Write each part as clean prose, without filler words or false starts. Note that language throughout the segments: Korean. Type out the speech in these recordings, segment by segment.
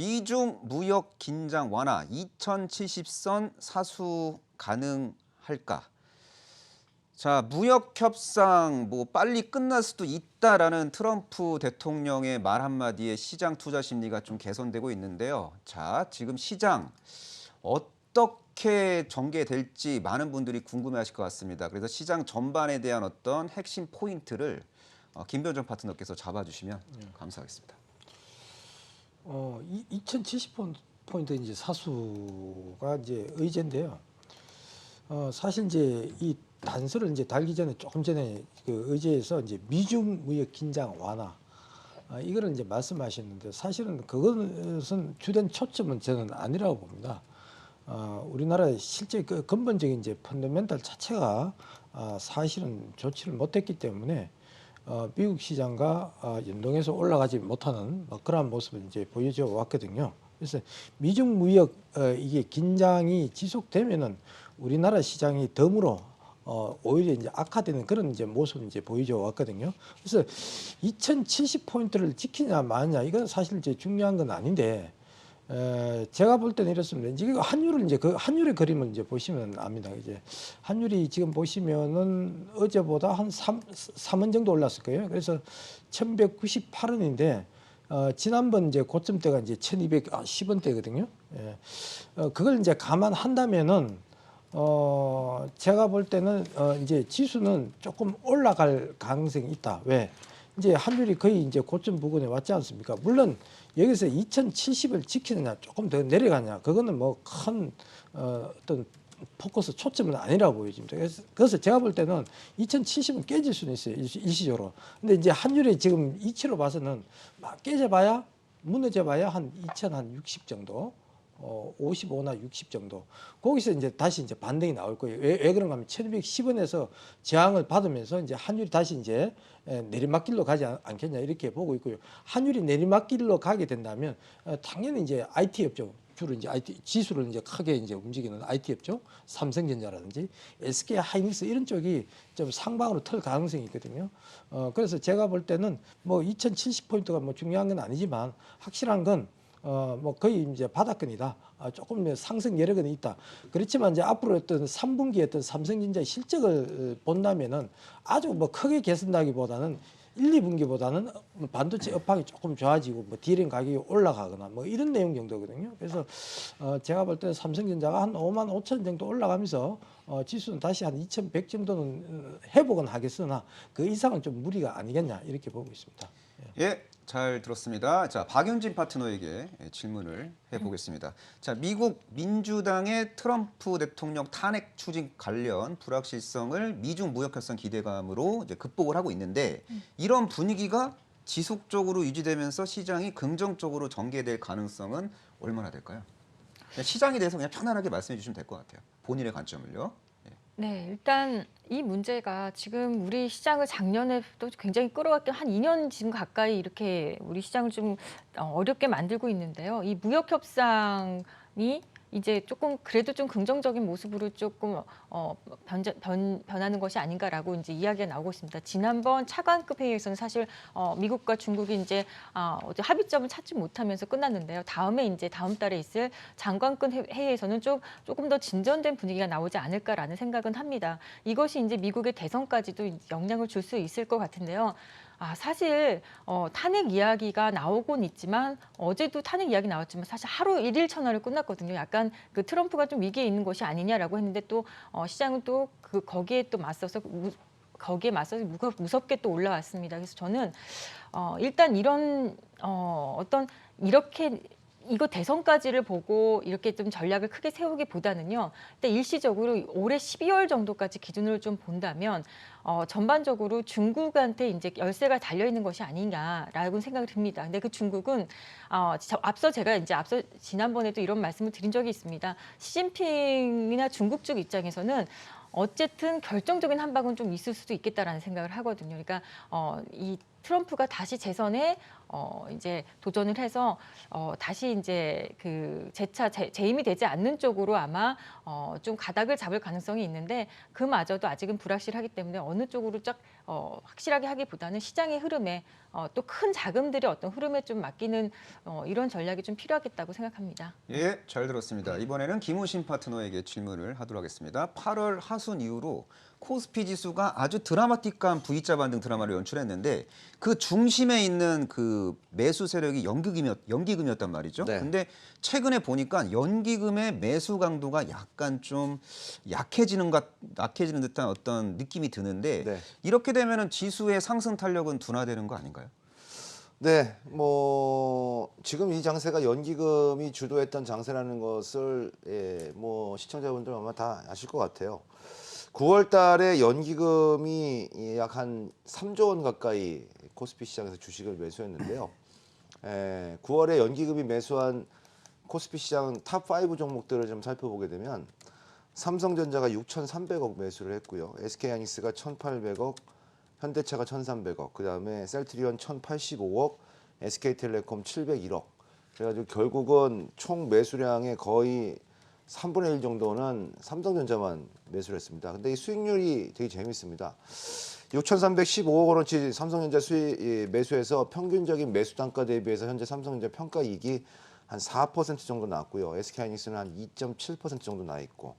미중 무역 긴장 완화 2070선 사수 가능할까? 자, 무역 협상 빨리 끝날 수도 있다라는 트럼프 대통령의 말 한마디에 시장 투자 심리가 좀 개선되고 있는데요. 자, 지금 시장 어떻게 전개될지 많은 분들이 궁금해하실 것 같습니다. 그래서 시장 전반에 대한 어떤 핵심 포인트를 김병정 파트너께서 잡아주시면 감사하겠습니다. 2070 포인트 이제 사수가 이제 의제인데요. 사실 이제 이 단서를 이제 달기 전에 조금 전에 그 의제에서 이제 미중 무역 긴장 완화 이거를 이제 말씀하셨는데 사실은 그것은 주된 초점은 저는 아니라고 봅니다. 우리나라의 실제 그 근본적인 이제 펀더멘탈 자체가 사실은 좋지를 못했기 때문에 미국 시장과 연동해서 올라가지 못하는 그러한 모습을 이제 보여줘 왔거든요. 그래서 미중 무역 이게 긴장이 지속되면은 우리나라 시장이 덤으로 오히려 이제 악화되는 그런 이제 모습을 이제 보여줘 왔거든요. 그래서 2070 포인트를 지키냐 마냐 이건 사실 이제 중요한 건 아닌데 제가 볼 때는 이렇습니다. 이제 환율을 이제 그 환율의 그림을 이제 보시면 압니다. 이제 환율이 지금 보시면은 어제보다 한 3원 정도 올랐을 거예요. 그래서 1198원인데 지난번 이제 고점대가 이제 1210원대거든요. 예. 그걸 이제 감안한다면은 제가 볼 때는 이제 지수는 조금 올라갈 가능성이 있다. 왜? 이제 환율이 거의 이제 고점 부근에 왔지 않습니까? 물론 여기서 2070을 지키느냐 조금 더 내려가냐 그거는 뭐 큰 어떤 포커스 초점은 아니라고 보여집니다. 그래서 제가 볼 때는 2070은 깨질 수는 있어요. 일시적으로. 근데 이제 환율이 지금 이치로 봐서는 막 깨져봐야 무너져봐야 한 2060 정도. 55나 60 정도. 거기서 이제 다시 이제 반등이 나올 거예요. 왜 그런가 하면 1210원에서 저항을 받으면서 이제 환율이 다시 이제 내리막길로 가지 않겠냐 이렇게 보고 있고요. 환율이 내리막길로 가게 된다면 당연히 이제 IT 업종 주로 이제 IT 지수를 이제 크게 이제 움직이는 IT 업종, 삼성전자라든지 SK 하이닉스 이런 쪽이 좀 상방으로 털 가능성이 있거든요. 그래서 제가 볼 때는 뭐 2070 포인트가 뭐 중요한 건 아니지만 확실한 건 뭐 거의 이제 바닥권이다. 조금 상승 여력은 있다. 그렇지만 이제 앞으로 어떤 3분기에 어떤 삼성전자의 실적을 본다면은 아주 뭐 크게 개선하기보다는 1, 2분기보다는 반도체 업황이 조금 좋아지고 뭐 디램 가격이 올라가거나 뭐 이런 내용 정도거든요. 그래서 제가 볼 때는 삼성전자가 한 5만 5천 정도 올라가면서 지수는 다시 한 2,100 정도는 회복은 하겠으나 그 이상은 좀 무리가 아니겠냐 이렇게 보고 있습니다. 예, 잘 들었습니다. 자, 박윤진 파트너에게 질문을 해보겠습니다. 자, 미국 민주당의 트럼프 대통령 탄핵 추진 관련 불확실성을 미중 무역 협상 기대감으로 이제 극복을 하고 있는데 이런 분위기가 지속적으로 유지되면서 시장이 긍정적으로 전개될 가능성은 얼마나 될까요? 그냥 시장에 대해서 그냥 편안하게 말씀해 주시면 될 것 같아요. 본인의 관점을요. 예. 네, 일단 이 문제가 지금 우리 시장을 작년에도 굉장히 끌어왔긴 한 2년 지금 가까이 이렇게 우리 시장을 좀 어렵게 만들고 있는데요. 이 무역 협상이 이제 조금 그래도 좀 긍정적인 모습으로 조금 변하는 것이 아닌가라고 이제 이야기가 나오고 있습니다. 지난번 차관급 회의에서는 사실 미국과 중국이 이제 어제 합의점을 찾지 못하면서 끝났는데요. 다음에 이제 다음 달에 있을 장관급 회의에서는 조금 더 진전된 분위기가 나오지 않을까라는 생각은 합니다. 이것이 이제 미국의 대선까지도 영향을 줄 수 있을 것 같은데요. 사실 탄핵 이야기가 나오곤 있지만 어제도 탄핵 이야기 나왔지만 사실 하루 일일 천하를 끝났거든요. 약간 그 트럼프가 좀 위기에 있는 것이 아니냐라고 했는데 또 시장은 또 거기에 맞서서 무섭게 또 올라왔습니다. 그래서 저는 일단 이런 어떤 이렇게 이거 대선까지를 보고 이렇게 좀 전략을 크게 세우기보다는요. 일단 일시적으로 올해 12월 정도까지 기준으로 좀 본다면 전반적으로 중국한테 이제 열쇠가 달려 있는 것이 아니냐라고 생각이 듭니다. 근데 그 중국은 앞서 제가 이제 지난번에도 이런 말씀을 드린 적이 있습니다. 시진핑이나 중국 쪽 입장에서는 어쨌든 결정적인 한 방은 좀 있을 수도 있겠다라는 생각을 하거든요. 그러니까 이 트럼프가 다시 재선에 이제 도전을 해서 다시 이제 그 재임이 되지 않는 쪽으로 아마 좀 가닥을 잡을 가능성이 있는데 그마저도 아직은 불확실하기 때문에 어느 쪽으로 쫙 확실하게 하기보다는 시장의 흐름에 또 큰 자금들의 어떤 흐름에 좀 맡기는 이런 전략이 좀 필요하겠다고 생각합니다. 예, 잘 들었습니다. 이번에는 김우신 파트너에게 질문을 하도록 하겠습니다. 8월 하순 이후로 코스피 지수가 아주 드라마틱한 V자 반등 드라마를 연출했는데 그 중심에 있는 그 매수 세력이 연기금이었단 말이죠. 네. 근데 최근에 보니까 연기금의 매수 강도가 약간 좀 약해지는 듯한 어떤 느낌이 드는데 네. 이렇게 되면은 지수의 상승 탄력은 둔화되는 거 아닌가요? 네, 뭐 지금 이 장세가 연기금이 주도했던 장세라는 것을 뭐 시청자분들 아마 다 아실 것 같아요. 9월 달에 연기금이 약 한 3조 원 가까이 코스피 시장에서 주식을 매수했는데요. 9월에 연기금이 매수한 코스피 시장 탑5 종목들을 좀 살펴보게 되면 삼성전자가 6,300억 매수를 했고요. SK하이닉스가 1,800억, 현대차가 1,300억, 그다음에 셀트리온 1,085억, SK텔레콤 701억. 그래가지고 결국은 총 매수량의 거의 3분의 1 정도는 삼성전자만 매수를 했습니다. 근데 이 수익률이 되게 재밌습니다. 6,315억 원어치 삼성전자 매수해서 평균적인 매수 단가 대비해서 현재 삼성전자 평가 이익이 한 4% 정도 나왔고요. SK하이닉스는 한 2.7% 정도 나 있고,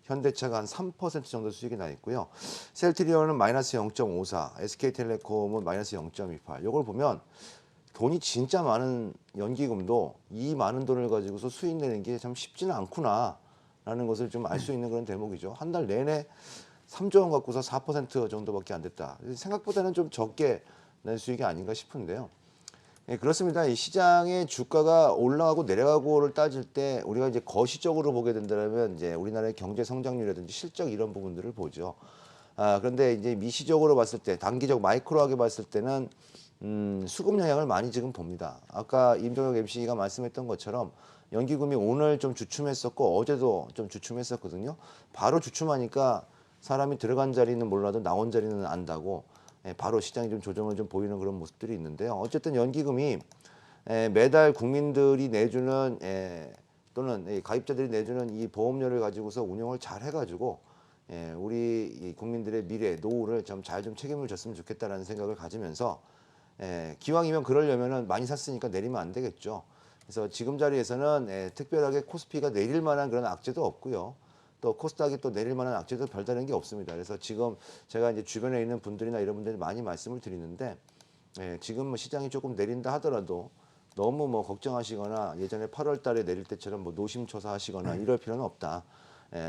현대차가 한 3% 정도 수익이 나 있고요. 셀트리온은 마이너스 0.54, SK텔레콤은 마이너스 0.28. 이걸 보면 돈이 진짜 많은 연기금도 이 많은 돈을 가지고서 수익 내는 게 참 쉽지는 않구나라는 것을 좀 알 수 있는 그런 대목이죠. 한 달 내내 3조 원 갖고서 4% 정도밖에 안 됐다. 생각보다는 좀 적게 낸 수익이 아닌가 싶은데요. 예, 그렇습니다. 이 시장의 주가가 올라가고 내려가고를 따질 때 우리가 이제 거시적으로 보게 된다면 이제 우리나라의 경제 성장률이라든지 실적 이런 부분들을 보죠. 그런데 이제 미시적으로 봤을 때, 단기적 마이크로하게 봤을 때는 수급 영향을 많이 지금 봅니다. 아까 임종혁 MC가 말씀했던 것처럼 연기금이 오늘 좀 주춤했었고 어제도 좀 주춤했었거든요. 바로 주춤하니까 사람이 들어간 자리는 몰라도 나온 자리는 안다고 바로 시장이 좀 조정을 좀 보이는 그런 모습들이 있는데요. 어쨌든 연기금이 매달 국민들이 내주는 또는 가입자들이 내주는 이 보험료를 가지고서 운용을 잘 해가지고 우리 국민들의 미래, 노후를 좀 잘 좀 책임을 졌으면 좋겠다라는 생각을 가지면서 기왕이면 그러려면은 많이 샀으니까 내리면 안 되겠죠. 그래서 지금 자리에서는 특별하게 코스피가 내릴 만한 그런 악재도 없고요. 또 코스닥이 또 내릴 만한 악재도 별다른 게 없습니다. 그래서 지금 제가 이제 주변에 있는 분들이나 이런 분들이 많이 말씀을 드리는데 지금 뭐 시장이 조금 내린다 하더라도 너무 뭐 걱정하시거나 예전에 8월 달에 내릴 때처럼 뭐 노심초사하시거나 이럴 필요는 없다.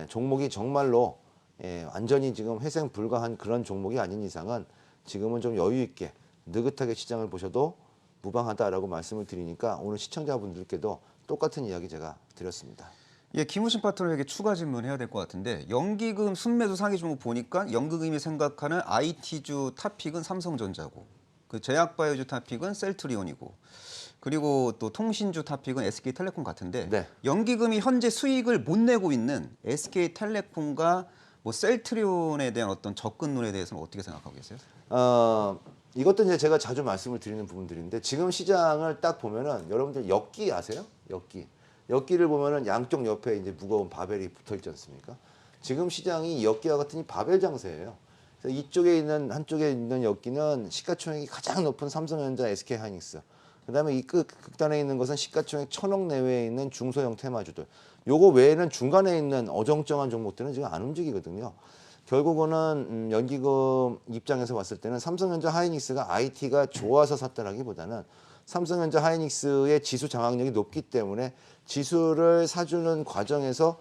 종목이 정말로 완전히 지금 회생 불가한 그런 종목이 아닌 이상은 지금은 좀 여유 있게 느긋하게 시장을 보셔도 무방하다라고 말씀을 드리니까 오늘 시청자분들께도 똑같은 이야기 제가 드렸습니다. 예, 김우신 파트너에게 추가 질문해야 될 것 같은데 연기금 순매수 상위 종목 보니까 연기금이 생각하는 IT주 탑픽은 삼성전자고 그 제약바이오주 탑픽은 셀트리온이고 그리고 또 통신주 탑픽은 SK텔레콤 같은데 네. 연기금이 현재 수익을 못 내고 있는 SK텔레콤과 뭐 셀트리온에 대한 어떤 접근론에 대해서는 어떻게 생각하고 계세요? 이것도 이제 제가 자주 말씀을 드리는 부분들인데 지금 시장을 딱 보면은 여러분들 엮기 아세요? 엮기를 보면은 양쪽 옆에 이제 무거운 바벨이 붙어 있지 않습니까? 지금 시장이 엮기와 같은 이 바벨 장세예요. 그래서 이쪽에 있는 한쪽에 있는 엮기는 시가총액이 가장 높은 삼성전자, SK하이닉스. 그다음에 이 극단에 있는 것은 시가총액 1,000억 내외에 있는 중소형 테마주들. 요거 외에는 중간에 있는 어정쩡한 종목들은 지금 안 움직이거든요. 결국은 연기금 입장에서 봤을 때는 삼성전자 하이닉스가 IT가 좋아서 샀다라기보다는 삼성전자 하이닉스의 지수 장악력이 높기 때문에 지수를 사주는 과정에서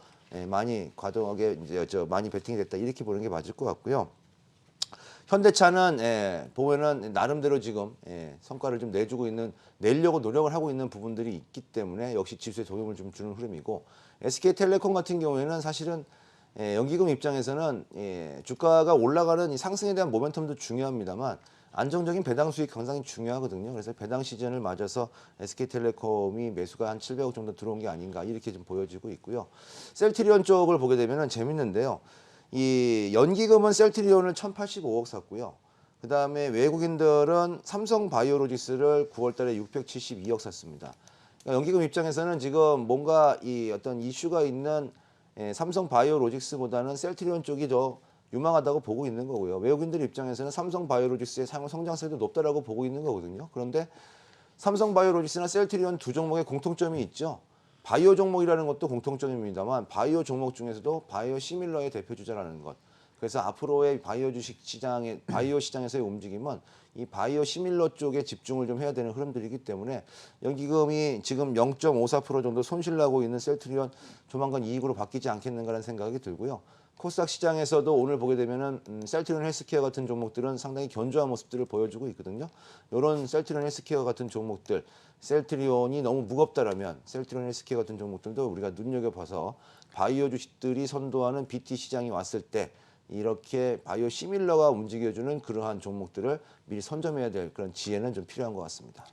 많이 과도하게 이제 많이 베팅이 됐다 이렇게 보는 게 맞을 것 같고요. 현대차는 보면은 나름대로 지금 성과를 좀 내려고 노력을 하고 있는 부분들이 있기 때문에 역시 지수에 도움을 좀 주는 흐름이고 SK텔레콤 같은 경우에는 사실은 연기금 입장에서는 주가가 올라가는 이 상승에 대한 모멘텀도 중요합니다만 안정적인 배당 수익 굉장히 중요하거든요. 그래서 배당 시즌을 맞아서 SK텔레콤이 매수가 한 700억 정도 들어온 게 아닌가 이렇게 좀 보여지고 있고요. 셀트리온 쪽을 보게 되면은 재밌는데요. 이 연기금은 셀트리온을 1,085억 샀고요. 그다음에 외국인들은 삼성 바이오로직스를 9월 달에 672억 샀습니다. 그러니까 연기금 입장에서는 지금 뭔가 이 어떤 이슈가 있는 삼성 바이오로직스보다는 셀트리온 쪽이 더 유망하다고 보고 있는 거고요. 외국인들 입장에서는 삼성 바이오로직스의 상호 성장세도 높다라고 보고 있는 거거든요. 그런데 삼성 바이오로직스나 셀트리온 두 종목의 공통점이 있죠. 바이오 종목이라는 것도 공통점입니다만 바이오 종목 중에서도 바이오 시밀러의 대표 주자라는 것. 그래서 앞으로의 바이오 주식 시장의 바이오 시장에서의 움직임은 이 바이오 시밀러 쪽에 집중을 좀 해야 되는 흐름들이기 때문에 연기금이 지금 0.54% 정도 손실 나고 있는 셀트리온 조만간 이익으로 바뀌지 않겠는가라는 생각이 들고요. 코스닥 시장에서도 오늘 보게 되면은 셀트리온 헬스케어 같은 종목들은 상당히 견조한 모습들을 보여주고 있거든요. 이런 셀트리온 헬스케어 같은 종목들, 셀트리온이 너무 무겁다라면 셀트리온 헬스케어 같은 종목들도 우리가 눈여겨봐서 바이오 주식들이 선도하는 BT 시장이 왔을 때 이렇게 바이오 시밀러가 움직여주는 그러한 종목들을 미리 선점해야 될 그런 지혜는 좀 필요한 것 같습니다.